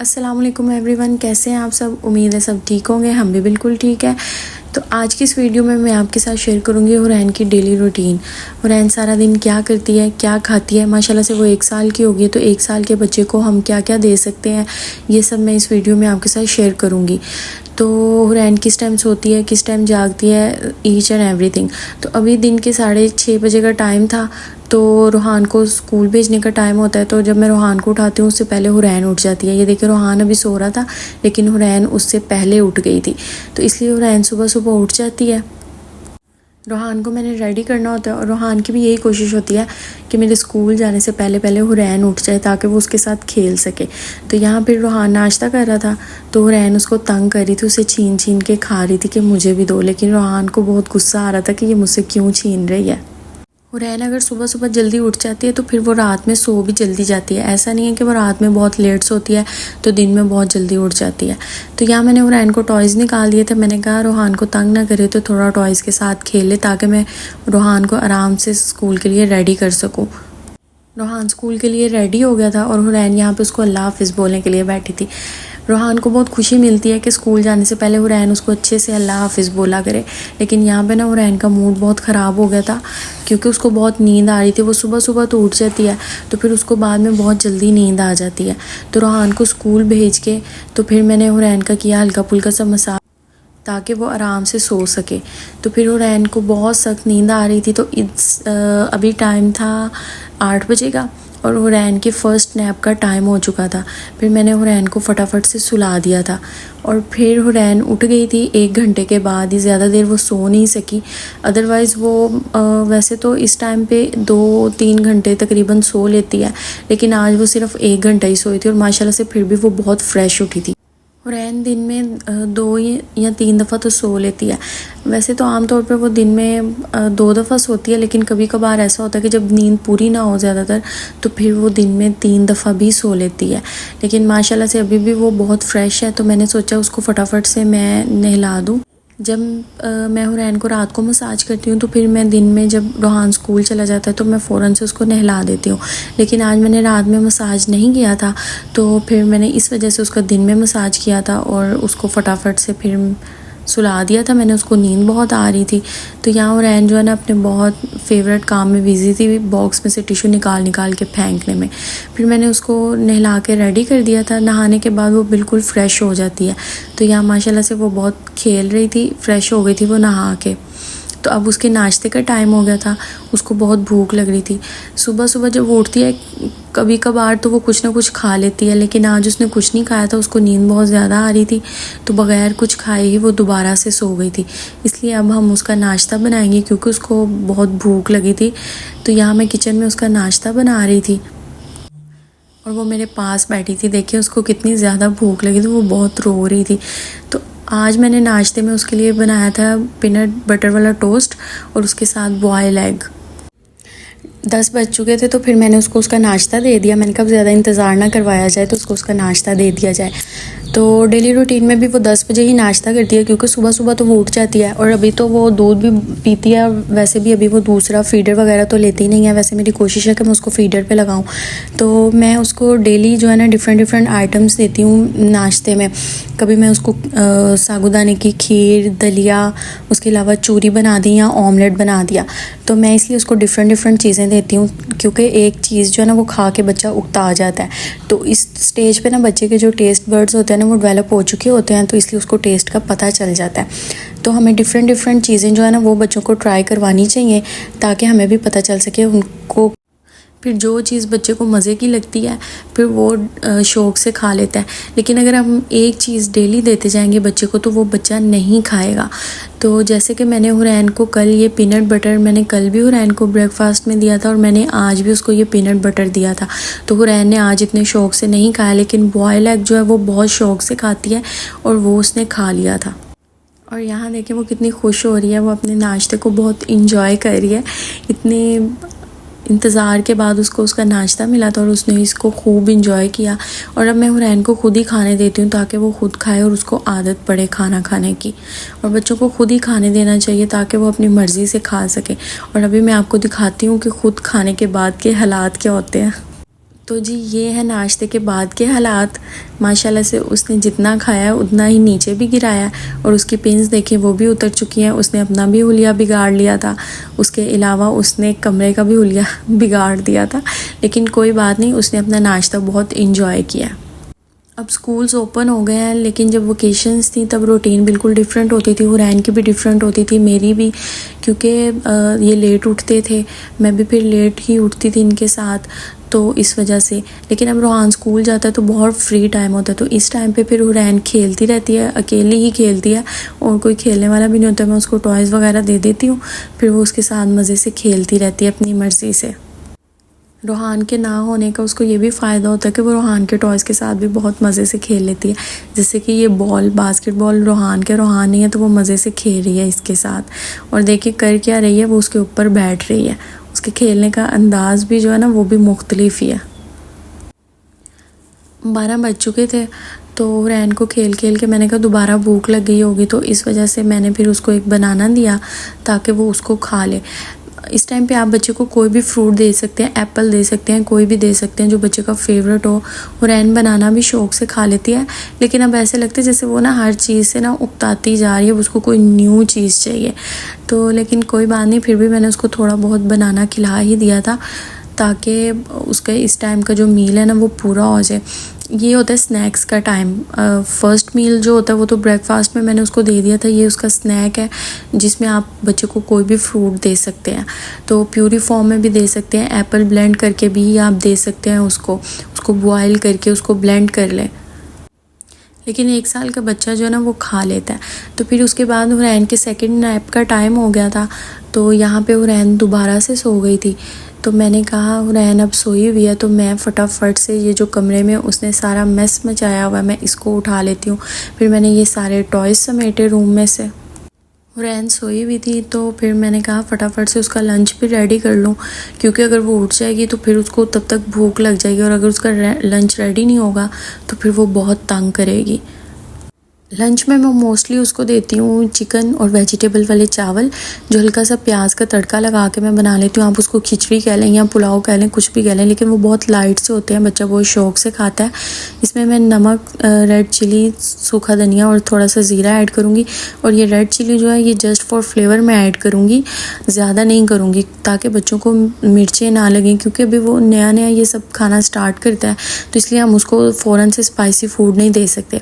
अस्सलाम वालेकुम एवरीवन, कैसे हैं आप सब। उम्मीद है सब ठीक होंगे, हम भी बिल्कुल ठीक है। तो आज की इस वीडियो में मैं आपके साथ शेयर करूंगी हुरैन की डेली रूटीन। हुरैन सारा दिन क्या करती है, क्या खाती है। माशाल्लाह से वो 1 साल की होगी, तो 1 साल के बच्चे को हम क्या क्या दे सकते हैं, ये सब मैं इस वीडियो में आपके साथ शेयर करूँगी। तो हुरैन किस टाइम सोती है, किस टाइम जागती है, ईच एंड एवरीथिंग। तो अभी दिन के 6:30 बजे का टाइम था, तो रोहान को स्कूल भेजने का टाइम होता है। तो जब मैं रोहान को उठाती हूँ उससे पहले हुरैन उठ जाती है। ये देखिए रोहान अभी सो रहा था, लेकिन हुरैन उससे पहले उठ गई थी, तो इसलिए हुरैन सुबह सुबह उठ जाती है। रोहान को मैंने रेडी करना होता है, और रोहान की भी यही कोशिश होती है कि मेरे स्कूल जाने से पहले पहले हुरैन उठ जाए ताकि वो उसके साथ खेल सके। तो यहाँ फिर रोहान नाश्ता कर रहा था, तो हुरैन उसको तंग कर रही थी, उसे छीन छीन के खा रही थी कि मुझे भी दो। लेकिन रोहान को बहुत गुस्सा आ रहा था कि ये मुझसे क्यों छीन रही है। हुरैन अगर सुबह सुबह जल्दी उठ जाती है तो फिर वो रात में सो भी जल्दी जाती है। ऐसा नहीं है कि वो रात में बहुत लेट सोती है तो दिन में बहुत जल्दी उठ जाती है। तो यहाँ मैंने हुरैन को टॉयज़ निकाल दिए थे। मैंने कहा रोहान को तंग ना करे, तो थोड़ा टॉयज़ के साथ खेले ताकि मैं रोहान को आराम से स्कूल के लिए रेडी कर सकूँ। रोहान स्कूल के लिए रेडी हो गया था और हुरैन यहाँ पे उसको अल्लाह हाफिज़ बोलने के लिए बैठी थी। रोहान को बहुत खुशी मिलती है कि स्कूल जाने से पहले हुरैन उसको अच्छे से अल्लाह हाफिज़ बोला करे। लेकिन यहाँ पे ना हुरैन का मूड बहुत ख़राब हो गया था, क्योंकि उसको बहुत नींद आ रही थी। वो सुबह सुबह तो उठ जाती है, तो फिर उसको बाद में बहुत जल्दी नींद आ जाती है। तो रोहान को स्कूल भेज के तो फिर मैंने हुरैन का किया हल्का फुल्का सा मसाज, ताकि वो आराम से सो सके। तो फिर हुरैन को बहुत सख्त नींद आ रही थी। तो अभी टाइम था 8 बजे का, और हुरैन के फ़र्स्ट नैप का टाइम हो चुका था। फिर मैंने हुरैन को फटाफट से सुला दिया था, और फिर हुरैन उठ गई थी 1 घंटे के बाद ही। ज़्यादा देर वो सो नहीं सकी, अदरवाइज़ वो वैसे तो इस टाइम पे 2-3 घंटे तकरीबन सो लेती है, लेकिन आज वो सिर्फ 1 घंटा ही सोई थी, और माशाल्लाह से फिर भी वो बहुत फ्रेश उठी थी। हुरैन दिन में 2 या 3 दफ़ा तो सो लेती है। वैसे तो आम तौर पे वो दिन में 2 दफ़ा सोती है, लेकिन कभी कभार ऐसा होता है कि जब नींद पूरी ना हो ज़्यादातर, तो फिर वो दिन में 3 दफ़ा भी सो लेती है। लेकिन माशाल्लाह से अभी भी वो बहुत फ्रेश है, तो मैंने सोचा उसको फटाफट से मैं नहला दूँ। जब मैं हुरैन को रात को मसाज करती हूँ, तो फिर मैं दिन में जब रोहान स्कूल चला जाता है तो मैं फ़ौरन से उसको नहला देती हूँ। लेकिन आज मैंने रात में मसाज नहीं किया था, तो फिर मैंने इस वजह से उसका दिन में मसाज किया था और उसको फटाफट से फिर सुला दिया था मैंने। उसको नींद बहुत आ रही थी। तो यहाँ हुरैन जो है ना अपने बहुत फेवरेट काम में बिज़ी थी, बॉक्स में से टिशू निकाल निकाल के फेंकने में। फिर मैंने उसको नहला के रेडी कर दिया था। नहाने के बाद वो बिल्कुल फ़्रेश हो जाती है। तो यहाँ माशाल्लाह से वो बहुत खेल रही थी, फ़्रेश हो गई थी वो नहा के। तो अब उसके नाश्ते का टाइम हो गया था, उसको बहुत भूख लग रही थी। सुबह सुबह जब वो उठती है कभी कभार तो वो कुछ ना कुछ खा लेती है, लेकिन आज उसने कुछ नहीं खाया था। उसको नींद बहुत ज़्यादा आ रही थी, तो बग़ैर कुछ खाए ही वो दोबारा से सो गई थी। इसलिए अब हम उसका नाश्ता बनाएंगे, क्योंकि उसको बहुत भूख लगी थी। तो यहाँ मैं किचन में उसका नाश्ता बना रही थी, और वो मेरे पास बैठी थी। देखिए उसको कितनी ज़्यादा भूख लगी थी, वो बहुत रो रही थी। तो आज मैंने नाश्ते में उसके लिए बनाया था पीनट बटर वाला टोस्ट, और उसके साथ बॉयल एग। 10 बज चुके थे, तो फिर मैंने उसको उसका नाश्ता दे दिया। मैंने कहा ज़्यादा इंतज़ार ना करवाया जाए, तो उसको उसका नाश्ता दे दिया जाए। तो डेली रूटीन में भी वो 10 बजे ही नाश्ता करती है, क्योंकि सुबह सुबह तो वो उठ जाती है। और अभी तो वो दूध भी पीती है, वैसे भी अभी वो दूसरा फीडर वगैरह तो लेती नहीं है। वैसे मेरी कोशिश है कि मैं उसको फीडर पे लगाऊं। तो मैं उसको डेली जो है ना डिफरेंट आइटम्स देती हूँ नाश्ते में। कभी मैं उसको साबूदाने की खीर, दलिया, उसके अलावा चूरी बना दी या ऑमलेट बना दिया। तो मैं इसलिए उसको डिफरेंट चीज़ें देती हूँ, क्योंकि एक चीज़ जो है ना वो खा के बच्चा उगता आ जाता है। तो इस स्टेज पे ना बच्चे के जो टेस्ट बर्ड्स होते हैं ना वो डेवलप हो चुके होते हैं, तो इसलिए उसको टेस्ट का पता चल जाता है। तो हमें डिफरेंट चीज़ें जो है ना वो बच्चों को ट्राई करवानी चाहिए, ताकि हमें भी पता चल सके उनको। फिर जो चीज़ बच्चे को मज़े की लगती है फिर वो शौक़ से खा लेता है। लेकिन अगर हम एक चीज़ डेली देते जाएंगे बच्चे को, तो वो बच्चा नहीं खाएगा। तो जैसे कि मैंने हुरैन को कल ये पीनट बटर, मैंने कल भी हुरैन को ब्रेकफास्ट में दिया था, और मैंने आज भी उसको ये पीनट बटर दिया था। तो हुरैन ने आज इतने शौक़ से नहीं खाया, लेकिन बॉयल एग जो है वो बहुत शौक़ से खाती है, और वो उसने खा लिया था। और यहाँ देखें वो कितनी खुश हो रही है, वो अपने नाश्ते को बहुत इंजॉय कर रही है। इतने इंतज़ार के बाद उसको उसका नाश्ता मिला था, और उसने इसको खूब इंजॉय किया। और अब मैं हुरैन को खुद ही खाने देती हूँ, ताकि वो खुद खाए और उसको आदत पड़े खाना खाने की। और बच्चों को खुद ही खाने देना चाहिए ताकि वो अपनी मर्ज़ी से खा सके। और अभी मैं आपको दिखाती हूँ कि खुद खाने के बाद के हालात क्या होते हैं। तो जी ये है नाश्ते के बाद के हालात। माशाल्लाह से उसने जितना खाया उतना ही नीचे भी गिराया और उसकी पिन्स देखें वो भी उतर चुकी हैं। उसने अपना भी हुलिया बिगाड़ लिया था, उसके अलावा उसने कमरे का भी हुलिया बिगाड़ दिया था, लेकिन कोई बात नहीं, उसने अपना नाश्ता बहुत इंजॉय किया। अब स्कूल्स ओपन हो गए हैं, लेकिन जब वोकेशंस थी तब रूटीन बिल्कुल डिफरेंट होती थी। हुरैन की भी डिफरेंट होती थी, मेरी भी, क्योंकि ये लेट उठते थे, मैं भी फिर लेट ही उठती थी इनके साथ, तो इस वजह से। लेकिन अब रोहान स्कूल जाता है तो बहुत फ्री टाइम होता है, तो इस टाइम पे फिर हुरैन खेलती रहती है, अकेली ही खेलती है और कोई खेलने वाला भी नहीं होता। मैं उसको टॉयज़ वगैरह दे देती हूँ, फिर वो उसके साथ मज़े से खेलती रहती है अपनी मर्ज़ी से। रोहान के ना होने का उसको ये भी फ़ायदा होता है कि वो रोहान के टॉयज़ के साथ भी बहुत मज़े से खेल लेती है। जैसे कि ये बॉल, बास्केटबॉल रोहान नहीं है तो वो मज़े से खेल रही है इसके साथ, और देखिए कर क्या रही है, वो उसके ऊपर बैठ रही है। उसके खेलने का अंदाज़ भी जो है ना वो भी मुख्तलिफ ही है। 12 बज चुके थे, तो रैन को खेल खेल के मैंने कहा दोबारा भूख लग गई होगी, तो इस वजह से मैंने फिर उसको एक बनाना दिया ताकि वो उसको खा ले। इस टाइम पे आप बच्चे को कोई भी फ्रूट दे सकते हैं, एप्पल दे सकते हैं, कोई भी दे सकते हैं जो बच्चे का फेवरेट हो। हुरैन बनाना भी शौक़ से खा लेती है, लेकिन अब ऐसे लगता है जैसे वो ना हर चीज़ से ना उकताती जा रही है, उसको कोई न्यू चीज़ चाहिए। तो लेकिन कोई बात नहीं, फिर भी मैंने उसको थोड़ा बहुत बनाना खिला ही दिया था ताकि उसका इस टाइम का जो मील है ना वो पूरा हो जाए। ये होता है स्नैक्स का टाइम। फ़र्स्ट मील जो होता है वो तो ब्रेकफास्ट में मैंने उसको दे दिया था, ये उसका स्नैक है जिसमें आप बच्चे को कोई भी फ्रूट दे सकते हैं। तो प्यूरी फॉर्म में भी दे सकते हैं, एप्पल ब्लेंड करके भी आप दे सकते हैं उसको बॉयल करके उसको ब्लेंड कर लें। लेकिन 1 साल का बच्चा जो है ना वो खा लेता है। तो फिर उसके बाद हुरैन के सेकंड नैप का टाइम हो गया था, तो यहाँ पे हुरैन दोबारा से सो गई थी। तो मैंने कहा हुरैन अब सोई हुई है तो मैं फटाफट से ये जो कमरे में उसने सारा मेस मचाया हुआ है मैं इसको उठा लेती हूँ। फिर मैंने ये सारे टॉयज़ समेटे रूम में से। हुरैन सोई हुई थी तो फिर मैंने कहा फटाफट से उसका लंच भी रेडी कर लूँ, क्योंकि अगर वो उठ जाएगी तो फिर उसको तब तक भूख लग जाएगी, और अगर उसका लंच रेडी नहीं होगा तो फिर वो बहुत तंग करेगी। लंच में मैं मोस्टली उसको देती हूँ चिकन और वेजिटेबल वाले चावल, जो हल्का सा प्याज का तड़का लगा के मैं बना लेती हूँ। आप उसको खिचड़ी कह लें या पुलाव कह लें, कुछ भी कह लें, लेकिन वो बहुत लाइट से होते हैं, बच्चा बहुत शौक़ से खाता है। इसमें मैं नमक, रेड चिली, सूखा धनिया और थोड़ा सा ज़ीरा ऐड करूँगी। और ये रेड चिली जो है ये जस्ट फॉर फ्लेवर में ऐड करूँगी, ज़्यादा नहीं करूँगी, ताकि बच्चों को मिर्चें ना लगें, क्योंकि अभी वो नया नया ये सब खाना स्टार्ट करता है, तो इसलिए हम उसको फ़ौरन से स्पाइसी फ़ूड नहीं दे सकते।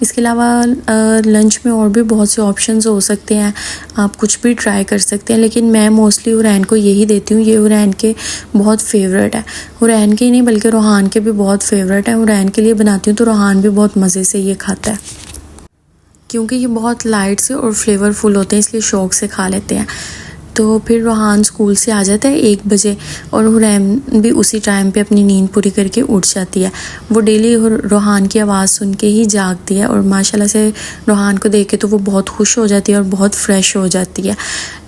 इसके अलावा लंच में और भी बहुत से ऑप्शंस हो सकते हैं, आप कुछ भी ट्राई कर सकते हैं, लेकिन मैं मोस्टली हुरैन को यही देती हूँ। ये हुरैन के बहुत फेवरेट है, हुरैन के ही नहीं बल्कि रोहान के भी बहुत फेवरेट है। हुरैन के लिए बनाती हूँ तो रोहान भी बहुत मज़े से ये खाता है, क्योंकि ये बहुत लाइट से और फ्लेवरफुल होते हैं, इसलिए शौक़ से खा लेते हैं। तो फिर रोहान स्कूल से आ जाता है 1 बजे, और हुरैन भी उसी टाइम पे अपनी नींद पूरी करके उठ जाती है। वो डेली रोहान की आवाज़ सुन के ही जागती है, और माशाल्लाह से रोहान को देख के तो वो बहुत खुश हो जाती है और बहुत फ्रेश हो जाती है।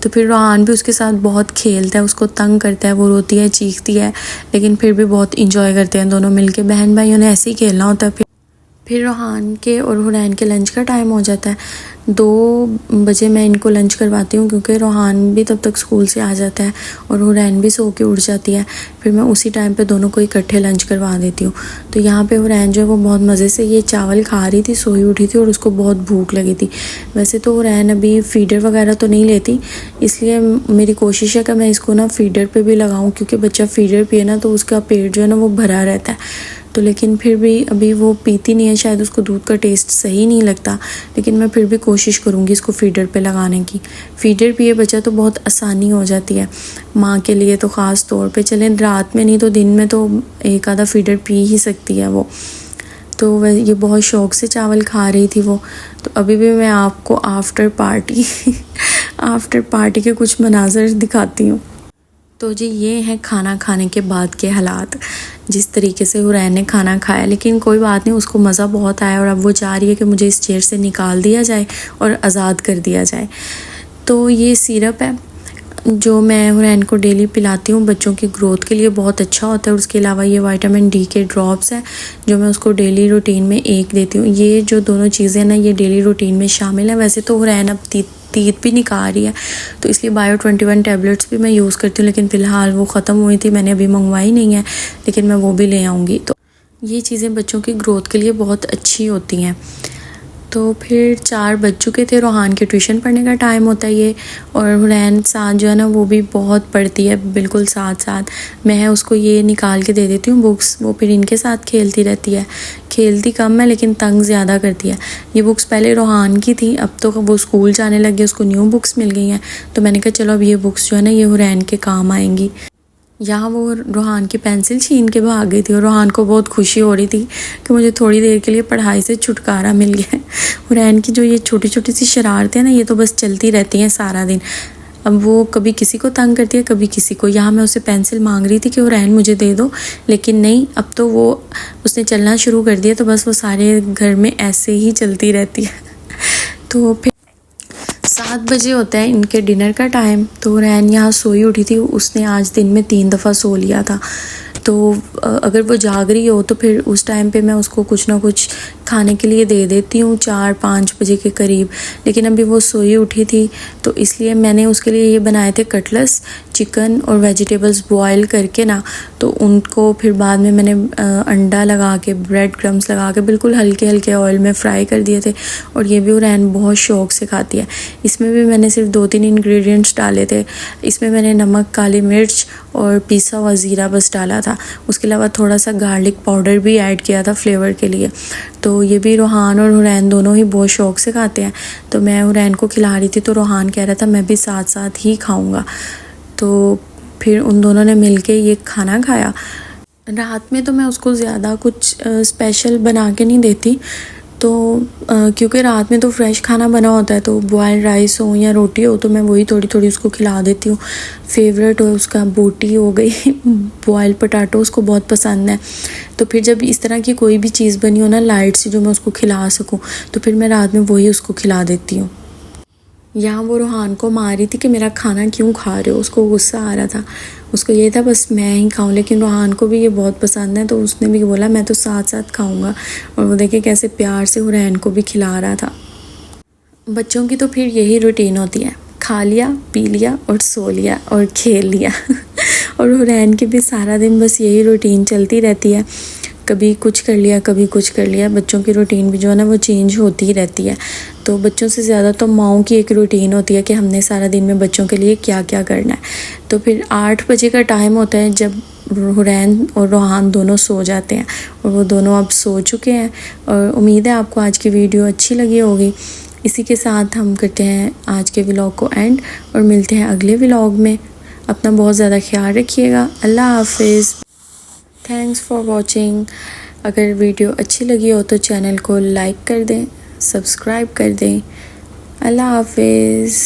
तो फिर रोहान भी उसके साथ बहुत खेलता है, उसको तंग करता है, वो रोती है, चीखती है, लेकिन फिर भी बहुत इंजॉय करते हैं दोनों मिलके। बहन भाइयों ने ऐसे ही खेलना होता है। फिर रोहान के और हुरैन के लंच का टाइम हो जाता है। 2 बजे मैं इनको लंच करवाती हूँ, क्योंकि रोहान भी तब तक स्कूल से आ जाता है और हुरैन भी सो के उठ जाती है। फिर मैं उसी टाइम पे दोनों को इकट्ठे लंच करवा देती हूँ। तो यहाँ पे हुरैन जो है वो बहुत मज़े से ये चावल खा रही थी, सोई उठी थी और उसको बहुत भूख लगी थी। वैसे तो हुरैन अभी फीडर वगैरह तो नहीं लेती, इसलिए मेरी कोशिश है कि मैं इसको ना फीडर पर भी लगाऊँ, क्योंकि बच्चा फीडर पिए ना तो उसका पेट जो है ना वो भरा रहता है। तो लेकिन फिर भी अभी वो पीती नहीं है, शायद उसको दूध का टेस्ट सही नहीं लगता, लेकिन मैं फिर भी कोशिश करूँगी इसको फीडर पे लगाने की। फीडर पिए बच्चा तो बहुत आसानी हो जाती है माँ के लिए, तो ख़ास तौर पे चलें रात में नहीं तो दिन में तो एक आधा फीडर पी ही सकती है वो। तो वह ये बहुत शौक़ से चावल खा रही थी वो। तो अभी भी मैं आपको आफ्टर पार्टी के कुछ मनाज़र दिखाती हूँ। तो जी ये है खाना खाने के बाद के हालात, जिस तरीके से हुरैन ने खाना खाया, लेकिन कोई बात नहीं, उसको मज़ा बहुत आया और अब वो चाह रही है कि मुझे इस चेयर से निकाल दिया जाए और आज़ाद कर दिया जाए। तो ये सिरप है जो मैं हुरैन को डेली पिलाती हूँ, बच्चों की ग्रोथ के लिए बहुत अच्छा होता है। उसके अलावा ये विटामिन डी के ड्रॉप्स हैं जो मैं उसको डेली रूटीन में 1 देती हूँ। ये जो दोनों चीज़ें ना ये डेली रूटीन में शामिल हैं। वैसे तो हुरैन अब तीत भी निकाल रही है, तो इसलिए बायो 21 टैबलेट्स भी मैं यूज़ करती हूँ, लेकिन फ़िलहाल वो ख़त्म हुई थी, मैंने अभी मंगवाई नहीं है, लेकिन मैं वो भी ले आऊँगी। तो ये चीज़ें बच्चों की ग्रोथ के लिए बहुत अच्छी होती हैं। तो फिर 4 बज चुके थे, रोहान के ट्यूशन पढ़ने का टाइम होता है ये, और हुरैन साथ जो है ना वो भी बहुत पढ़ती है, बिल्कुल साथ साथ। मैं उसको ये निकाल के दे देती हूँ बुक्स, वो फिर इनके साथ खेलती रहती है। खेलती कम है लेकिन तंग ज़्यादा करती है। ये बुक्स पहले रोहान की थी, अब तो वो स्कूल जाने लग गए, उसको न्यू बुक्स मिल गई हैं, तो मैंने कहा चलो अब ये बुक्स जो है ना ये हुरैन के काम आएंगी। यहाँ वो रोहान की पेंसिल छीन के भाग गई थी, और रोहान को बहुत खुशी हो रही थी कि मुझे थोड़ी देर के लिए पढ़ाई से छुटकारा मिल गया। हुरैन की जो ये छोटी छोटी सी शरारतें हैं ना, ये तो बस चलती रहती हैं सारा दिन। अब वो कभी किसी को तंग करती है, कभी किसी को। यहाँ मैं उसे पेंसिल मांग रही थी कि हुरैन मुझे दे दो, लेकिन नहीं, अब तो वो उसने चलना शुरू कर दिया, तो बस वो सारे घर में ऐसे ही चलती रहती है। तो फिर 7 बजे होता है इनके डिनर का टाइम। तो रैन यहाँ सोई उठी थी, उसने आज दिन में 3 दफ़ा सो लिया था। तो अगर वो जाग रही हो तो फिर उस टाइम पे मैं उसको कुछ ना कुछ खाने के लिए दे देती हूँ 4-5 बजे के करीब। लेकिन अभी वो सोई उठी थी, तो इसलिए मैंने उसके लिए ये बनाए थे कटलेट्स, चिकन और वेजिटेबल्स बॉयल करके ना, तो उनको फिर बाद में मैंने अंडा लगा के, ब्रेड क्रम्स लगा के बिल्कुल हल्के हल्के ऑयल में फ्राई कर दिए थे। और ये भी रैन बहुत शौक़ से खाती है। इसमें भी मैंने सिर्फ 2-3 इंग्रेडिएंट्स डाले थे। इसमें मैंने नमक, काली मिर्च और पिसा हुआ ज़ीरा बस डाला था। उसके अलावा थोड़ा सा गार्लिक पाउडर भी ऐड किया था फ्लेवर के लिए। तो ये भी रोहान और हुरैन दोनों ही बहुत शौक़ से खाते हैं। तो मैं हुरैन को खिला रही थी, तो रोहान कह रहा था मैं भी साथ साथ ही खाऊंगा। तो फिर उन दोनों ने मिलके ये खाना खाया। रात में तो मैं उसको ज़्यादा कुछ स्पेशल बना के नहीं देती, तो क्योंकि रात में तो फ्रेश खाना बना होता है, तो बॉयल राइस हो या रोटी हो तो मैं वही थोड़ी थोड़ी उसको खिला देती हूँ। फेवरेट हो उसका बोटी हो गई, बॉयल पोटैटो उसको बहुत पसंद है। तो फिर जब इस तरह की कोई भी चीज़ बनी हो ना लाइट सी, जो मैं उसको खिला सकूँ, तो फिर मैं रात में वही उसको खिला देती हूँ। यहाँ वो रोहान को मार रही थी कि मेरा खाना क्यों खा रहे हो, उसको गुस्सा आ रहा था। उसको ये था बस मैं ही खाऊं, लेकिन रोहान को भी ये बहुत पसंद है, तो उसने भी बोला मैं तो साथ साथ खाऊंगा। और वो देखे कैसे प्यार से हुरैन को भी खिला रहा था। बच्चों की तो फिर यही रूटीन होती है, खा लिया, पी लिया और सो लिया और खेल लिया। और हुरैन की भी सारा दिन बस यही रूटीन चलती रहती है, कभी कुछ कर लिया, कभी कुछ कर लिया। बच्चों की रूटीन भी जो है ना वो चेंज होती ही रहती है। तो बच्चों से ज़्यादा तो माँओं की एक रूटीन होती है कि हमने सारा दिन में बच्चों के लिए क्या क्या करना है। तो फिर 8 बजे का टाइम होता है जब हुरैन और रोहान दोनों सो जाते हैं, और वो दोनों अब सो चुके हैं। और उम्मीद है आपको आज की वीडियो अच्छी लगी होगी। इसी के साथ हम करते हैं आज के व्लॉग को एंड, और मिलते हैं अगले व्लॉग में। अपना बहुत ज़्यादा ख्याल रखिएगा। अल्लाह हाफिज़। Thanks for watching. अगर वीडियो अच्छी लगी हो तो चैनल को लाइक कर दें, सब्सक्राइब कर दें। अल्लाह हाफिज़।